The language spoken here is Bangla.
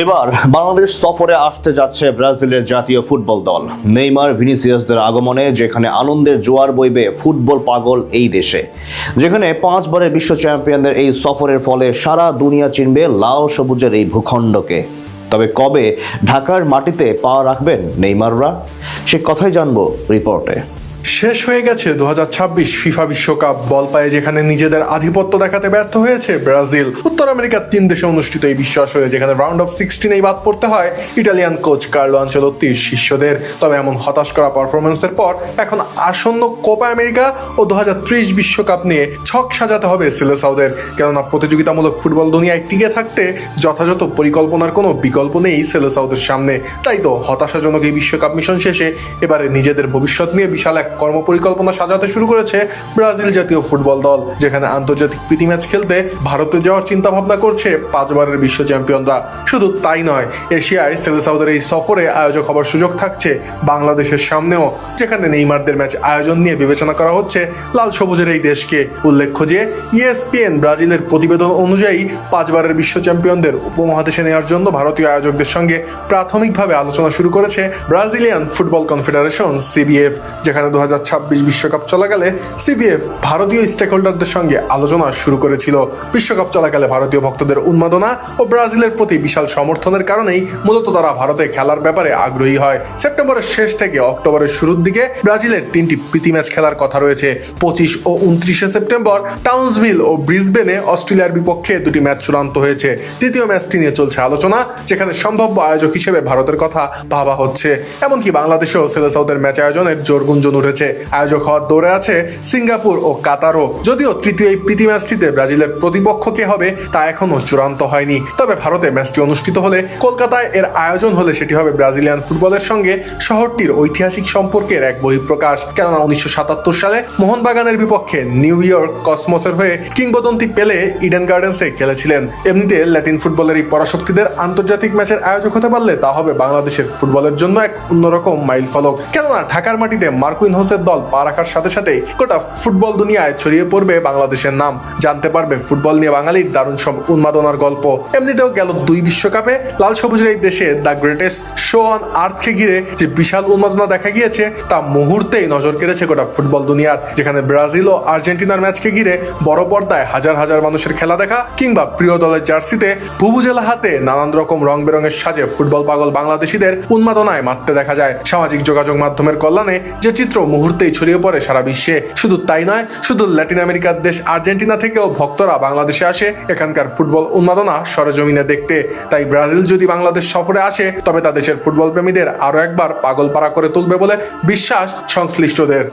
এবার বাংলাদেশ সফরে আসতে যাচ্ছে ব্রাজিলের জাতীয় ফুটবল দল। নেইমার, ভিনিসিয়াসদের আগমনে যেখানে আনন্দের জোয়ার বইবে ফুটবল পাগল এই দেশে, যেখানে 5 বারের বিশ্ব চ্যাম্পিয়নদের এই সফরের ফলে সারা দুনিয়া চিনবে লাল সবুজের এই ভূখণ্ডকে। তবে কবে ঢাকার মাটিতে পা রাখবেন নেইমাররা, সে কথাই জানবো রিপোর্টে। শেষ হয়ে গেছে 2026 ফিফা বিশ্বকাপ। বল পায়ে যেখানে নিজেদের আধিপত্য দেখাতে ব্যর্থ হয়েছে ব্রাজিল, উত্তর আমেরিকার 3 দেশে অনুষ্ঠিত এই বিশ্ব আসরে যেখানে রাউন্ড অফ 16 বাদ পড়তে হয় ইটালিয়ান কোচ কার্লো আনচেলত্তির শিষ্যদের। তবে এমন হতাশ করা পারফরমেন্সের পর এখন আসন্ন কোপা আমেরিকা ও 2030 বিশ্বকাপ নিয়ে ছক সাজাতে হবে সেলেসাওদের। কেননা প্রতিযোগিতামূলক ফুটবল দুনিয়ায় টিকে থাকতে যথাযথ পরিকল্পনার কোনো বিকল্প নেই সেলেসাওদের সামনে। তাই তো হতাশাজনক এই বিশ্বকাপ মিশন শেষে এবারে নিজেদের ভবিষ্যৎ নিয়ে বিশাল এক কর্মপরিকল্পনা সাজাতে শুরু করেছে ব্রাজিল জাতীয় ফুটবল দল, যেখানে আন্তর্জাতিক প্রীতি ম্যাচ খেলতে ভারতে যাওয়ার চিন্তা ভাবনা করছে 5 বারের বিশ্ব চ্যাম্পিয়নরা। শুধু তাই নয়, এশিয়ায় সেলেসাওদের এই সফরে আয়োজক হবার সুযোগ থাকছে বাংলাদেশের সামনেও, যেখানে নেইমারদের ম্যাচ আয়োজন নিয়ে বিবেচনা করা হচ্ছে লাল সবুজের এই দেশকে। উল্লেখ্য যে ESPN ব্রাজিলের প্রতিবেদন অনুযায়ী 5 বারের বিশ্ব চ্যাম্পিয়নদের উপমহাদেশে নেওয়ার জন্য ভারতীয় আয়োজকদের সঙ্গে প্রাথমিকভাবে আলোচনা শুরু করেছে ব্রাজিলিয়ান ফুটবল কনফেডারেশন CBF, যেখানে 2026 বিশ্বকাপ চলাকালে CBF ভারতীয় স্টেক হোল্ডারদের সঙ্গে আলোচনা শুরু করেছিল। বিশ্বকাপ চলাকালে ভারতীয় ভক্তদের উন্মাদনা ও ব্রাজিলের প্রতি বিশাল সমর্থনের কারণেই মূলত তারা ভারতে খেলার ব্যাপারে আগ্রহী হয়। সেপ্টেম্বরের শেষ থেকে অক্টোবরের শুরুর দিকে ব্রাজিলের 3টি প্রীতি ম্যাচ খেলার কথা রয়েছে। 25 ও 29 সেপ্টেম্বর টাউনসভিল ও ব্রিসবেনে অস্ট্রেলিয়ার বিপক্ষে 2টি ম্যাচ চূড়ান্ত হয়েছে। তৃতীয় ম্যাচটি নিয়ে চলছে আলোচনা, যেখানে সম্ভাব্য আয়োজক হিসেবে ভারতের কথা ভাবা হচ্ছে। এমনকি বাংলাদেশেও সেলেসাওদের ম্যাচ আয়োজনের জোর গুঞ্জন উঠেছে। আয়োজক হওয়ার দৌড়ে আছে সিঙ্গাপুর ও কাতারও। যদিও তৃতীয় এই প্রীতি ম্যাচটিতে ব্রাজিলের প্রতিপক্ষ কে হবে তা এখনো চূড়ান্ত হয়নি। তবে ভারতে ম্যাচটি অনুষ্ঠিত হলে, কলকাতায় এর আয়োজন হলে সেটি হবে ব্রাজিলিয়ান ফুটবলের সঙ্গে শহরটির ঐতিহাসিক সম্পর্কের এক বহিঃপ্রকাশ। কেননা 1977 সালে মোহনবাগানের বিপক্ষে নিউ ইয়র্ক কসমোসের হয়ে কিংবদন্তি পেলে ইডেন গার্ডেন্সে খেলেছিলেন। এমনিতে ল্যাটিন ফুটবলের এই পরাশক্তিদের আন্তর্জাতিক ম্যাচের আয়োজক হতে পারলে তা হবে বাংলাদেশের ফুটবলের জন্য এক অন্যরকম মাইল ফলক। কেননা ঢাকার মাটিতে মার্কুইন হোসের দল পা রাখার সাথে সাথেই গোটা ফুটবল দুনিয়ায় ছড়িয়ে পড়বে বাংলাদেশের নাম, জানতে পারবে ফুটবল নিয়ে বাঙালির দারুণ সব উন্মাদনার গল্প। এমনিতেও গেল 2 বিশ্বকাপে লাল সবুজের এই দেশে দ্য গ্রেটেস্ট শো অন আর্থকে ঘিরে যে বিশাল উন্মাদনা দেখা গিয়েছে তা মুহূর্তেই নজর কেড়েছে গোটা ফুটবল দুনিয়ার, যেখানে ব্রাজিল ও আর্জেন্টিনার ম্যাচকে ঘিরে বড় পর্দায় হাজার হাজার মানুষের খেলা দেখা কিংবা প্রিয় দলের জার্সিতে বুবুজেলা হাতে নানান রকম রং বেরঙের সাজে ফুটবল পাগল বাংলাদেশিদের উন্মাদনায় মাততে দেখা যায়। সামাজিক যোগাযোগ মাধ্যমের কল্যাণে যে চিত্র মুহূর্তেই ছড়িয়ে পড়ে সারা বিশ্বে। শুধু তাই নয়, শুধু ল্যাটিন আমেরিকার দেশ আর্জেন্টিনা থেকেও ভক্তরা বাংলাদেশে আসে এখানকার ফুটবল উন্মাদনা সরেজমিনে দেখতে। তাই ব্রাজিল যদি বাংলাদেশ সফরে আসে তবে তা দেশের ফুটবল প্রেমীদের আরও একবার পাগল পাড়া করে তুলবে বলে বিশ্বাস সংশ্লিষ্টদের।